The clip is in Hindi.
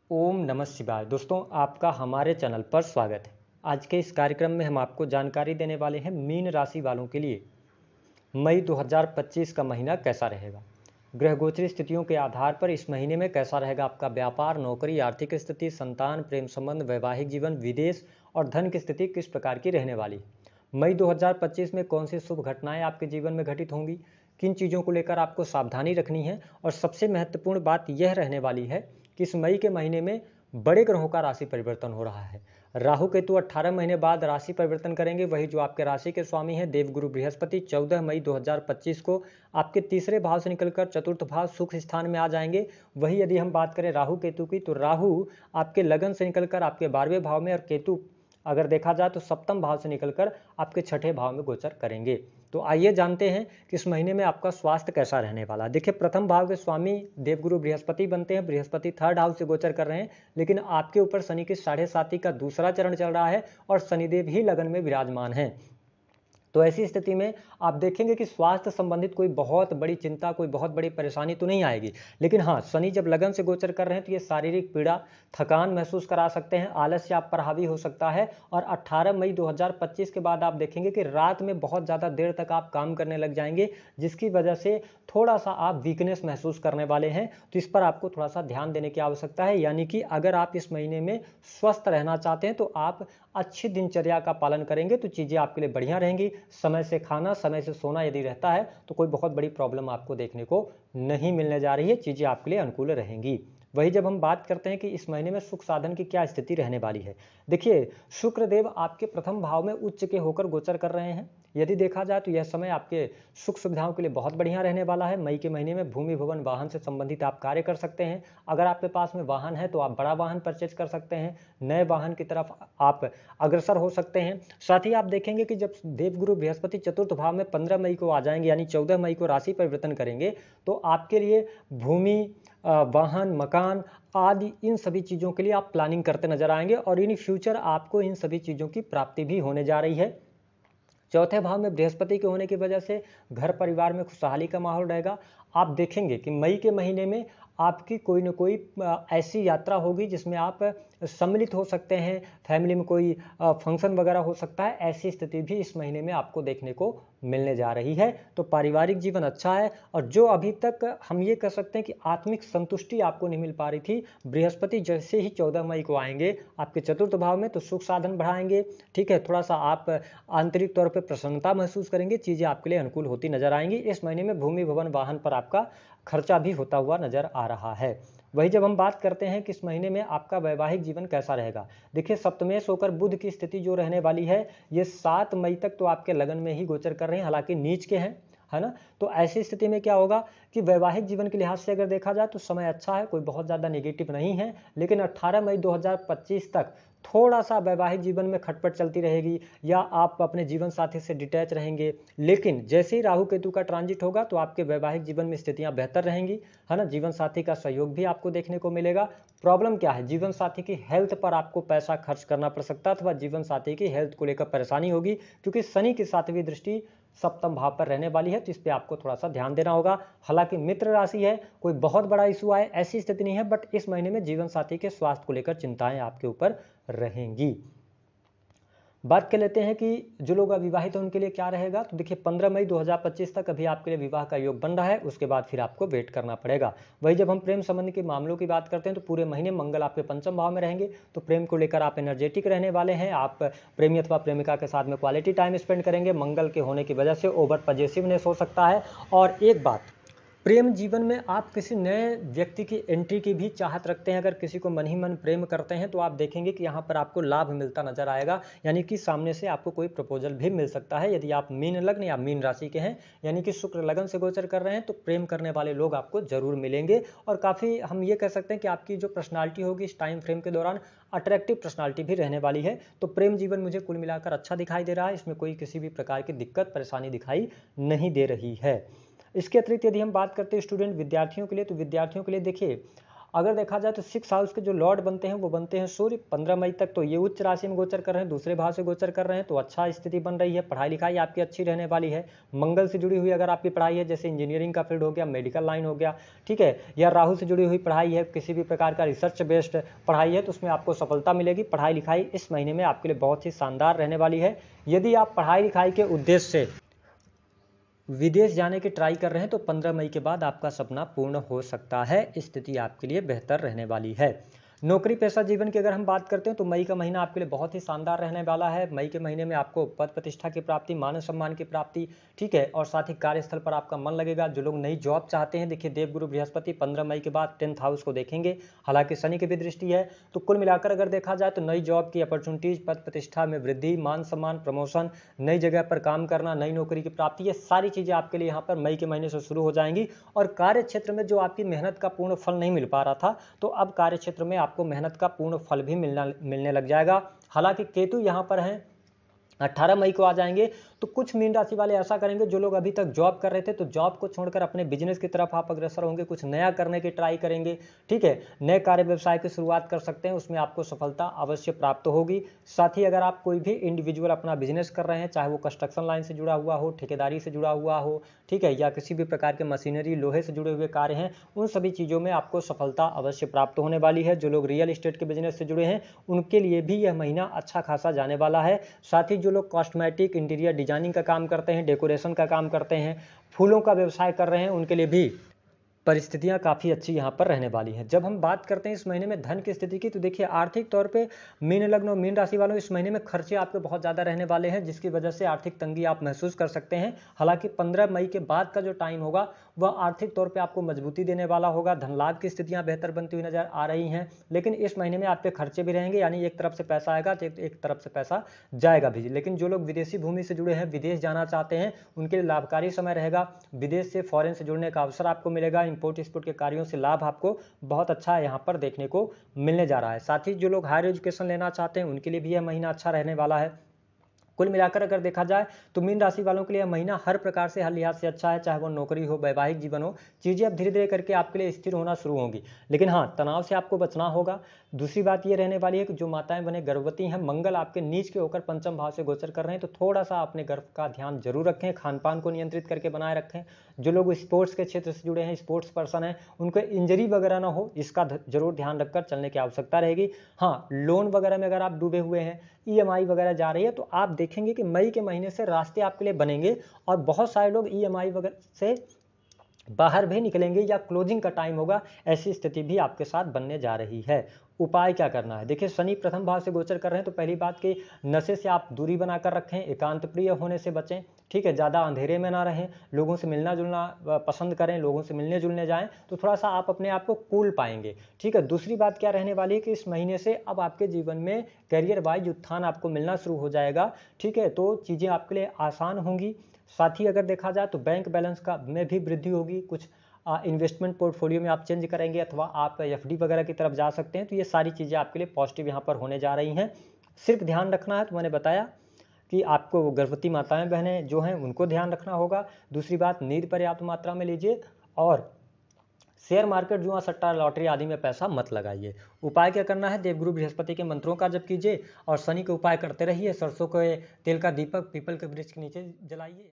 ओम नमः शिवाय। दोस्तों, आपका हमारे चैनल पर स्वागत है। आज के इस कार्यक्रम में हम आपको जानकारी देने वाले हैं मीन राशि वालों के लिए मई 2025 का महीना कैसा रहेगा। ग्रह गोचरी स्थितियों के आधार पर इस महीने में कैसा रहेगा आपका व्यापार, नौकरी, आर्थिक स्थिति, संतान, प्रेम संबंध, वैवाहिक जीवन, विदेश और धन की स्थिति किस प्रकार की रहने वाली है। मई 2025 में कौन सी शुभ घटनाएं आपके जीवन में घटित होंगी, किन चीज़ों को लेकर आपको सावधानी रखनी है और सबसे महत्वपूर्ण बात यह रहने वाली है कि इस मई के महीने में बड़े ग्रहों का राशि परिवर्तन हो रहा है। राहु केतु 18 महीने बाद राशि परिवर्तन करेंगे। वही जो आपके राशि के स्वामी हैं देवगुरु बृहस्पति 14 मई 2025 को आपके तीसरे भाव से निकलकर चतुर्थ भाव सुख स्थान में आ जाएंगे। वही यदि हम बात करें राहु केतु की, तो राहु आपके लगन से निकलकर आपके 12वें भाव में और केतु अगर देखा जाए तो सप्तम भाव से निकलकर आपके छठे भाव में गोचर करेंगे। तो आइए जानते हैं कि इस महीने में आपका स्वास्थ्य कैसा रहने वाला। देखिए, प्रथम भाव के स्वामी देवगुरु बृहस्पति बनते हैं। बृहस्पति थर्ड हाउस से गोचर कर रहे हैं, लेकिन आपके ऊपर शनि की 7.5 का दूसरा चरण चल रहा है और शनिदेव ही लगन में विराजमान हैं। तो ऐसी स्थिति में आप देखेंगे कि स्वास्थ्य संबंधित कोई बहुत बड़ी चिंता, कोई बहुत बड़ी परेशानी तो नहीं आएगी। लेकिन हाँ, शनि जब लगन से गोचर कर रहे हैं तो ये शारीरिक पीड़ा, थकान महसूस करा सकते हैं, आलस्य आप पर हावी हो सकता है। और 18 मई 2025 के बाद आप देखेंगे कि रात में बहुत ज़्यादा देर तक आप काम करने लग जाएंगे, जिसकी वजह से थोड़ा सा आप वीकनेस महसूस करने वाले हैं। तो इस पर आपको थोड़ा सा ध्यान देने की आवश्यकता है। यानी कि अगर आप इस महीने में स्वस्थ रहना चाहते हैं तो आप अच्छी दिनचर्या का पालन करेंगे तो चीज़ें आपके लिए बढ़िया रहेंगी। समय से खाना, समय से सोना यदि रहता है तो कोई बहुत बड़ी प्रॉब्लम आपको देखने को नहीं मिलने जा रही है। चीज़ें आपके लिए अनुकूल रहेंगी। वही जब हम बात करते हैं कि इस महीने में सुख साधन की क्या स्थिति रहने वाली है, देखिए शुक्रदेव आपके प्रथम भाव में उच्च के होकर गोचर कर रहे हैं। यदि देखा जाए तो यह समय आपके सुख सुविधाओं के लिए बहुत बढ़िया रहने वाला है। मई के महीने में भूमि भवन वाहन से संबंधित आप कार्य कर सकते हैं। अगर आपके पास में वाहन है तो आप बड़ा वाहन परचेज कर सकते हैं, नए वाहन की तरफ आप अग्रसर हो सकते हैं। साथ ही आप देखेंगे कि जब देवगुरु बृहस्पति चतुर्थ भाव में 15 मई को आ जाएंगे, यानी 14 मई को राशि परिवर्तन करेंगे, तो आपके लिए भूमि, वाहन, मकान आदि इन सभी चीज़ों के लिए आप प्लानिंग करते नजर आएंगे और इन फ्यूचर आपको इन सभी चीज़ों की प्राप्ति भी होने जा रही है। चौथे भाव में बृहस्पति के होने की वजह से घर परिवार में खुशहाली का माहौल रहेगा। आप देखेंगे कि मई के महीने में आपकी कोई न कोई ऐसी यात्रा होगी जिसमें आप सम्मिलित हो सकते हैं। फैमिली में कोई फंक्शन वगैरह हो सकता है। ऐसी स्थिति भी इस महीने में आपको देखने को मिलने जा रही है। तो पारिवारिक जीवन अच्छा है और जो अभी तक हम ये कह सकते हैं कि आत्मिक संतुष्टि आपको नहीं मिल पा रही थी, बृहस्पति जैसे ही 14 मई को आएंगे आपके चतुर्थ भाव में तो सुख साधन बढ़ाएंगे। ठीक है, थोड़ा सा आप आंतरिक तौर पर प्रसन्नता महसूस करेंगे, चीज़ें आपके लिए अनुकूल होती नजर आएंगी। इस महीने में भूमि भवन वाहन पर आपका खर्चा भी होता हुआ नजर आ रहा है। वही जब हम बात करते हैं कि इस महीने में आपका वैवाहिक जीवन कैसा रहेगा, देखिए सप्तमेश होकर बुध की स्थिति जो रहने वाली है, ये 7 मई तक तो आपके लगन में ही गोचर कर रहे हैं, हालांकि नीच के हैं, है ना। तो ऐसी स्थिति में क्या होगा कि वैवाहिक जीवन के लिहाज से अगर देखा जाए तो समय अच्छा है, कोई बहुत ज़्यादा नेगेटिव नहीं है। लेकिन 18 मई 2025 तक थोड़ा सा वैवाहिक जीवन में खटपट चलती रहेगी या आप अपने जीवन साथी से डिटैच रहेंगे। लेकिन जैसे ही राहु केतु का ट्रांजिट होगा तो आपके वैवाहिक जीवन में स्थितियां बेहतर रहेंगी, है ना। जीवन साथी का सहयोग भी आपको देखने को मिलेगा। प्रॉब्लम क्या है, जीवन साथी की हेल्थ पर आपको पैसा खर्च करना पड़ सकता है अथवा जीवन साथी की हेल्थ को लेकर परेशानी होगी, क्योंकि शनि की 7वीं दृष्टि सप्तम भाव पर रहने वाली है। तो इस पे आपको थोड़ा सा ध्यान देना होगा। हालांकि मित्र राशि है, कोई बहुत बड़ा इशू आए ऐसी स्थिति नहीं है, बट इस महीने में जीवन साथी के स्वास्थ्य को लेकर चिंताएं आपके ऊपर रहेंगी। बात कर लेते हैं कि जो लोग अविवाहित हैं उनके लिए क्या रहेगा। तो देखिए 15 मई 2025 तक अभी आपके लिए विवाह का योग बन रहा है, उसके बाद फिर आपको वेट करना पड़ेगा। वही जब हम प्रेम संबंध के मामलों की बात करते हैं तो पूरे महीने मंगल आपके पंचम भाव में रहेंगे, तो प्रेम को लेकर आप एनर्जेटिक रहने वाले हैं। आप प्रेमी अथवा प्रेमिका के साथ में क्वालिटी टाइम स्पेंड करेंगे। मंगल के होने की वजह से ओवर पॉजिटिवनेस हो सकता है। और एक बात, प्रेम जीवन में आप किसी नए व्यक्ति की एंट्री की भी चाहत रखते हैं, अगर किसी को मन ही मन प्रेम करते हैं तो आप देखेंगे कि यहाँ पर आपको लाभ मिलता नजर आएगा। यानी कि सामने से आपको कोई प्रपोजल भी मिल सकता है यदि आप मीन लग्न या मीन राशि के हैं, यानी कि शुक्र लगन से गोचर कर रहे हैं, तो प्रेम करने वाले लोग आपको जरूर मिलेंगे। और काफ़ी हम ये कह सकते हैं कि आपकी जो पर्सनालिटी होगी इस टाइम फ्रेम के दौरान अट्रैक्टिव पर्सनालिटी भी रहने वाली है। तो प्रेम जीवन मुझे कुल मिलाकर अच्छा दिखाई दे रहा है, इसमें कोई किसी भी प्रकार की दिक्कत परेशानी दिखाई नहीं दे रही है। इसके अतिरिक्त यदि हम बात करते हैं स्टूडेंट विद्यार्थियों के लिए, तो विद्यार्थियों के लिए देखिए अगर देखा जाए तो 6 हाउस के जो लॉर्ड बनते हैं वो बनते हैं सूर्य 15 मई तक, तो ये उच्च राशि में गोचर कर रहे हैं, दूसरे भाव से गोचर कर रहे हैं, तो अच्छा स्थिति बन रही है। पढ़ाई लिखाई आपकी अच्छी रहने वाली है। मंगल से जुड़ी हुई अगर आपकी पढ़ाई है, जैसे इंजीनियरिंग का फील्ड हो गया, मेडिकल लाइन हो गया, ठीक है, या राहु से जुड़ी हुई पढ़ाई है, किसी भी प्रकार का रिसर्च बेस्ड पढ़ाई है, तो उसमें आपको सफलता मिलेगी। पढ़ाई लिखाई इस महीने में आपके लिए बहुत ही शानदार रहने वाली है। यदि आप पढ़ाई लिखाई के उद्देश्य से विदेश जाने की ट्राई कर रहे हैं तो 15 मई के बाद आपका सपना पूर्ण हो सकता है। स्थिति आपके लिए बेहतर रहने वाली है। नौकरी पेशा जीवन की अगर हम बात करते हैं तो मई का महीना आपके लिए बहुत ही शानदार रहने वाला है। मई के महीने में आपको पद प्रतिष्ठा की प्राप्ति, मान सम्मान की प्राप्ति, ठीक है, और साथ ही कार्यस्थल पर आपका मन लगेगा। जो लोग नई जॉब चाहते हैं, देखिए देवगुरु बृहस्पति 15 मई के बाद 10th हाउस को देखेंगे, हालांकि शनि की भी दृष्टि है। तो कुल मिलाकर अगर देखा जाए तो नई जॉब की अपॉर्चुनिटीज, पद प्रतिष्ठा में वृद्धि, मान सम्मान, प्रमोशन, नई जगह पर काम करना, नई नौकरी की प्राप्ति, ये सारी चीजें आपके लिए यहाँ पर मई के महीने से शुरू हो जाएंगी। और कार्य क्षेत्र में जो आपकी मेहनत का पूर्ण फल नहीं मिल पा रहा था, तो अब कार्य क्षेत्र में आपको मेहनत का पूर्ण फल भी मिलने लग जाएगा। हालांकि केतु यहाँ पर हैं, 18 मई को आ जाएंगे। तो कुछ मीन राशि वाले ऐसा करेंगे, जो लोग अभी तक जॉब कर रहे थे तो जॉब को छोड़कर अपने बिजनेस की तरफ आप अग्रसर होंगे, कुछ नया करने की ट्राई करेंगे, ठीक है, नए कार्य व्यवसाय की शुरुआत कर सकते हैं, उसमें आपको सफलता अवश्य प्राप्त होगी। साथ ही अगर आप कोई भी इंडिविजुअल अपना बिजनेस कर रहे हैं, चाहे वो कंस्ट्रक्शन लाइन से जुड़ा हुआ हो, ठेकेदारी से जुड़ा हुआ हो, ठीक है, या किसी भी प्रकार के मशीनरी लोहे से जुड़े हुए कार्य हैं, उन सभी चीज़ों में आपको सफलता अवश्य प्राप्त होने वाली है। जो लोग रियल एस्टेट के बिजनेस से जुड़े हैं उनके लिए भी यह महीना अच्छा खासा जाने वाला है। साथ ही जो लोग कॉस्मेटिक, इंटीरियर डिजाइनिंग का काम करते हैं, डेकोरेशन का काम करते हैं, फूलों का व्यवसाय कर रहे हैं, उनके लिए भी परिस्थितियां काफ़ी अच्छी यहाँ पर रहने वाली हैं। जब हम बात करते हैं इस महीने में धन की स्थिति की, तो देखिए आर्थिक तौर पे मीन लग्न और मीन राशि वालों इस महीने में खर्चे आपके बहुत ज़्यादा रहने वाले हैं, जिसकी वजह से आर्थिक तंगी आप महसूस कर सकते हैं। हालांकि 15 मई के बाद का जो टाइम होगा वह आर्थिक तौर पर आपको मजबूती देने वाला होगा। धन लाभ की स्थितियाँ बेहतर बनती हुई नजर आ रही हैं। लेकिन इस महीने में आपके खर्चे भी रहेंगे, यानी एक तरफ से पैसा आएगा तो एक तरफ से पैसा जाएगा भी। लेकिन जो लोग विदेशी भूमि से जुड़े हैं, विदेश जाना चाहते हैं, उनके लिए लाभकारी समय रहेगा। विदेश से फॉरेन से जुड़ने का अवसर आपको मिलेगा। इंपोर्ट एक्सपोर्ट के कार्यों से लाभ आपको बहुत अच्छा यहाँ पर देखने को मिलने जा रहा है। साथ ही जो लोग हायर एजुकेशन लेना चाहते हैं उनके लिए भी यह महीना अच्छा रहने वाला है। कुल मिलाकर अगर देखा जाए तो मीन राशि वालों के लिए यह महीना हर प्रकार से, हर लिहाज से अच्छा है। चाहे वो नौकरी हो, वैवाहिक जीवन हो, चीज़ें अब धीरे धीरे करके आपके लिए स्थिर होना शुरू होंगी। लेकिन हाँ, तनाव से आपको बचना होगा। दूसरी बात ये रहने वाली है कि जो माताएं बने गर्भवती हैं, मंगल आपके नीच के होकर पंचम भाव से गोचर कर रहे हैं, तो थोड़ा सा अपने गर्भ का ध्यान जरूर रखें, खान पान को नियंत्रित करके बनाए रखें। जो लोग स्पोर्ट्स के क्षेत्र से जुड़े हैं, स्पोर्ट्स पर्सन हैं, उनको इंजरी वगैरह ना हो, इसका जरूर ध्यान रखकर चलने की आवश्यकता रहेगी। हाँ, लोन वगैरह में अगर आप डूबे हुए हैं, ईएमआई वगैरह जा रही है, तो आप देखेंगे कि मई के महीने से रास्ते आपके लिए बनेंगे और बहुत सारे लोग ईएमआई वगैरह से बाहर भी निकलेंगे या क्लोजिंग का टाइम होगा। ऐसी स्थिति भी आपके साथ बनने जा रही है। उपाय क्या करना है? देखिए, शनि प्रथम भाव से गोचर कर रहे हैं, तो पहली बात कि नशे से आप दूरी बनाकर रखें, एकांत प्रिय होने से बचें, ठीक है, ज़्यादा अंधेरे में ना रहें, लोगों से मिलना जुलना पसंद करें, लोगों से मिलने जुलने जाएं, तो थोड़ा सा आप अपने आप को कूल पाएंगे, ठीक है। दूसरी बात क्या रहने वाली है कि इस महीने से अब आपके जीवन में करियर वाइज उत्थान आपको मिलना शुरू हो जाएगा, ठीक है, तो चीज़ें आपके लिए आसान होंगी। साथ ही अगर देखा जाए तो बैंक बैलेंस का में भी वृद्धि होगी। कुछ इन्वेस्टमेंट पोर्टफोलियो में आप चेंज करेंगे अथवा आप एफडी वगैरह की तरफ जा सकते हैं। तो ये सारी चीज़ें आपके लिए पॉजिटिव यहाँ पर होने जा रही हैं। सिर्फ ध्यान रखना है, तो मैंने बताया कि आपको गर्भवती माताएं बहनें जो हैं उनको ध्यान रखना होगा। दूसरी बात, नींद पर्याप्त मात्रा में लीजिए और शेयर मार्केट, जुआ, सट्टा, लॉटरी आदि में पैसा मत लगाइए। उपाय क्या करना है? देवगुरु बृहस्पति के मंत्रों का जप कीजिए और शनि के उपाय करते रहिए। सरसों के तेल का दीपक पीपल के वृक्ष के नीचे जलाइए।